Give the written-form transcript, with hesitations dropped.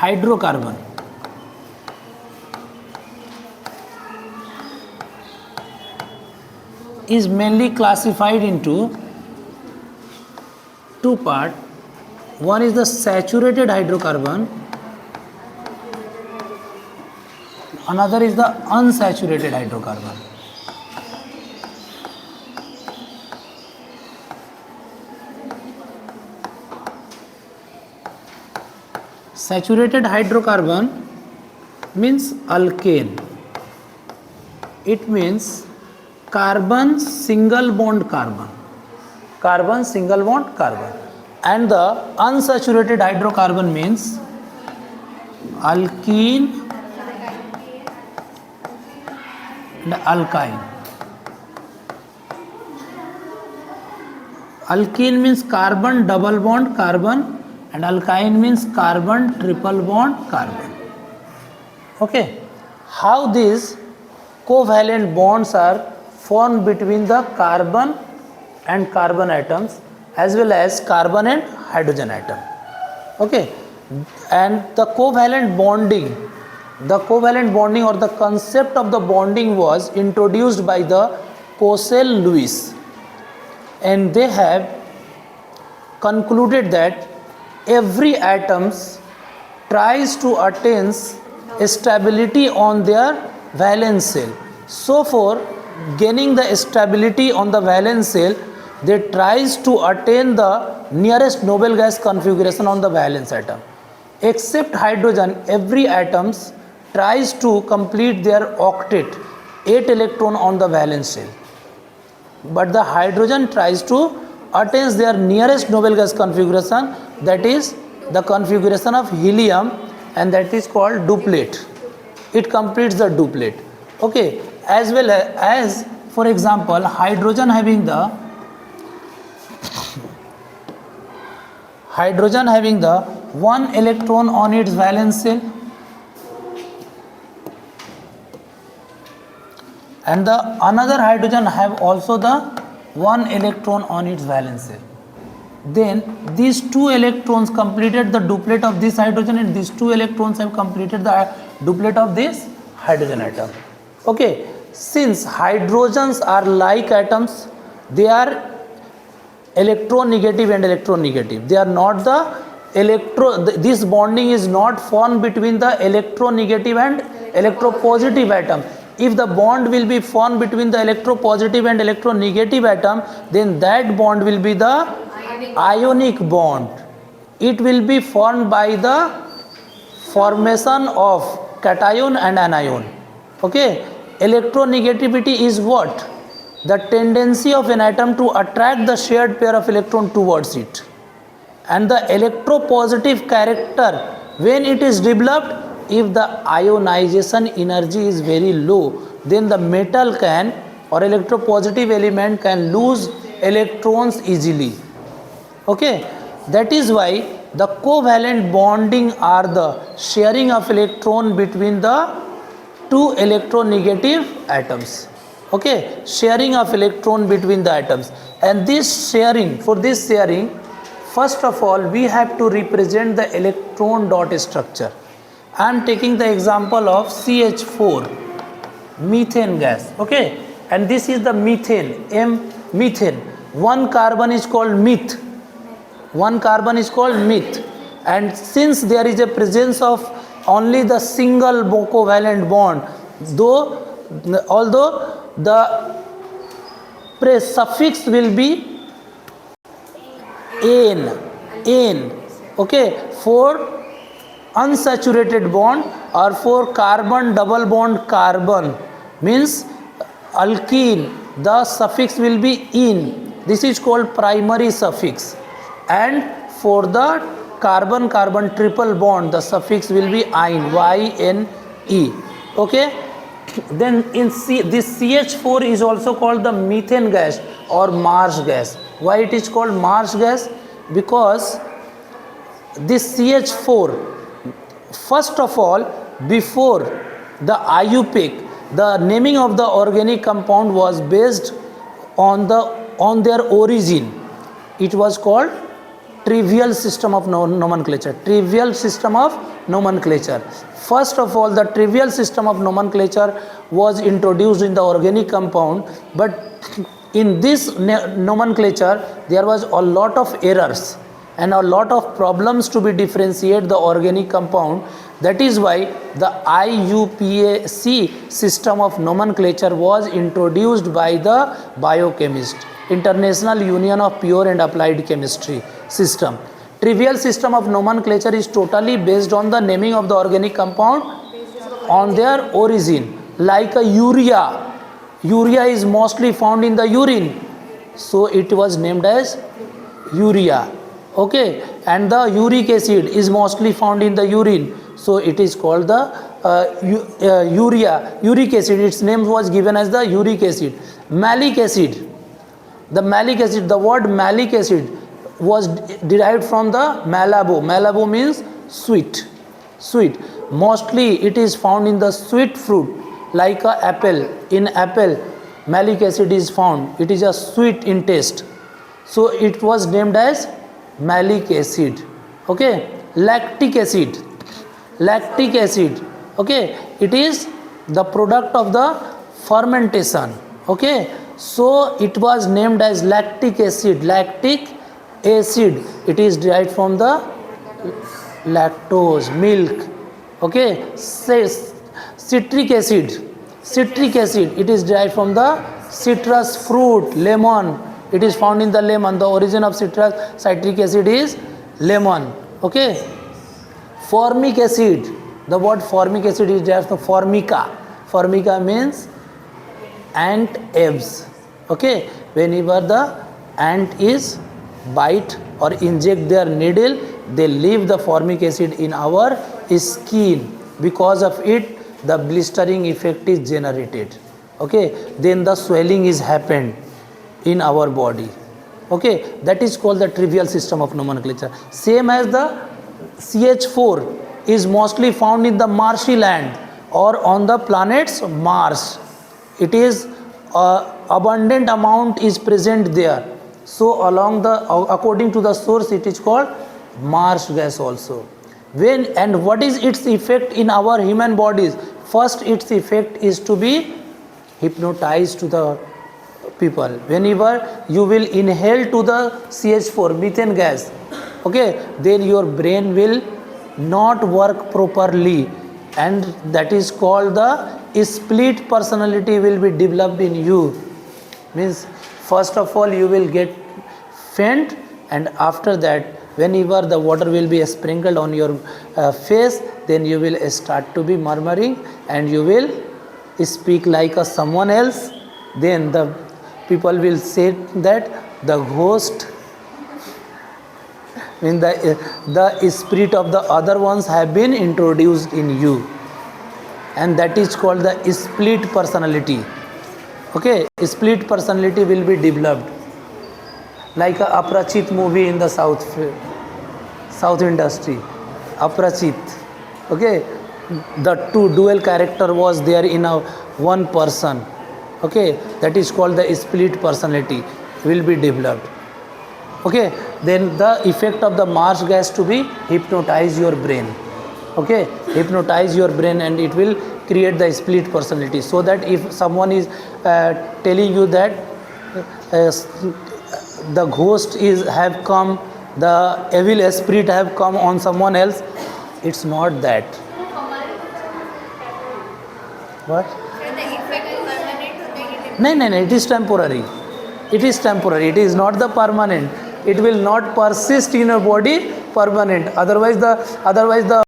hydrocarbon is mainly classified into two parts. One is the saturated hydrocarbon, another is the unsaturated hydrocarbon. Saturated hydrocarbon means alkane. It means carbon single bond carbon. Carbon single bond carbon. And the unsaturated hydrocarbon means alkene and alkyne. Alkene means carbon double bond carbon and alkyne means carbon triple bond carbon. Okay. How these covalent bonds are formed between the carbon and carbon atoms as well as carbon and hydrogen atom. Okay. And the covalent bonding or the concept of the bonding was introduced by the Cossel-Lewis, and they have concluded that every atom tries to attain stability on their valence shell. So for gaining the stability on the valence shell, they tries to attain the nearest noble gas configuration on the valence atom. Except hydrogen, every atom tries to complete their octet, 8 electron on the valence shell. But the hydrogen tries to attain their nearest noble gas configuration, that is the configuration of helium, and that is called duplet. It completes the duplet. Okay, as well as for example hydrogen having the one electron on its valence shell and the another hydrogen have also the one electron on its valence shell. Then these two electrons completed the duplet of this hydrogen and these two electrons have completed the duplet of this hydrogen atom. Okay, since hydrogens are like atoms, they are electronegative and electronegative. They are not the this bonding is not formed between the electronegative and electropositive atom. If the bond will be formed between the electropositive and electronegative atom, then that bond will be the ionic bond. It will be formed by the formation of cation and anion. Okay, electronegativity is what? The tendency of an atom to attract the shared pair of electron towards it. And the electropositive character, when it is developed, if the ionization energy is very low, then the metal can or electropositive element can lose electrons easily. Okay, that is why the covalent bonding are the sharing of electron between the two electronegative atoms. Okay, sharing of electron between the atoms. And this sharing, for this sharing, first of all we have to represent the electron dot structure. I am taking the example of CH4, methane gas. Okay, and this is the methane, methane. One carbon is called meth. One carbon is called meth. And since there is a presence of only the single covalent bond, although the suffix will be N. Okay, for unsaturated bond or for carbon double bond carbon means alkene, the suffix will be in. This is called primary suffix. And for the carbon triple bond, the suffix will be ine, Y-N-E. Okay. Then in this CH4 is also called the methane gas or marsh gas. Why it is called marsh gas? Because this CH4, first of all, before the IUPAC, the naming of the organic compound was based on their origin. It was called trivial system of nomenclature. Trivial system of nomenclature. First of all, the trivial system of nomenclature was introduced in the organic compound, but in this nomenclature there was a lot of errors and a lot of problems to be differentiate the organic compound. That is why the IUPAC system of nomenclature was introduced by the biochemist, International Union of Pure and Applied Chemistry system. Trivial system of nomenclature is totally based on the naming of the organic compound on their origin. Like a urea, urea is mostly found in the urine, so it was named as urea. Okay, and the uric acid is mostly found in the urine, so it is called the uric acid. Its name was given as the uric acid. Malic acid, the word malic acid was derived from the malabo. Malabo means sweet. Mostly it is found in the sweet fruit, like a apple. In apple, malic acid is found. It is a sweet in taste, so it was named as malic acid. Okay, lactic acid. Okay, it is the product of the fermentation. Okay, so it was named as lactic acid. It is derived from the lactose, milk. Okay, citric acid. It is derived from the citrus fruit, lemon. It is found in the lemon. The origin of citric acid is lemon. Okay, formic acid. The word formic acid is derived from formica. Formica means ant eggs. Okay, whenever the ant is bite or inject their needle, they leave the formic acid in our skin. Because of it, the blistering effect is generated. Okay, then the swelling is happened in our body. Okay, that is called the trivial system of nomenclature. Same as the CH4 is mostly found in the marshy land or on the planets Mars. It is abundant amount is present there. So according to the source, it is called Mars gas also. And what is its effect in our human bodies? First, its effect is to be hypnotized to the people. Whenever you will inhale to the CH4, methane gas, okay, then your brain will not work properly, and that is called the split personality will be developed in you. Means first of all you will get faint, and after that whenever the water will be sprinkled on your face, then you will start to be murmuring and you will speak like someone else. Then the people will say that the ghost, mean the spirit of the other ones have been introduced in you, and that is called the split personality. Okay, split personality will be developed, like a Aprachit movie in the south industry. Aprachit, okay, the two dual character was there in one person. Okay, that is called the split personality will be developed. Okay, then the effect of the Mars gas to be hypnotize your brain. Okay, hypnotize your brain, and it will create the split personality, so that if someone is telling you that the ghost have come, the evil spirit have come on someone else, it's not that. What? No, it is temporary. It is not the permanent. It will not persist in your body permanent. Otherwise the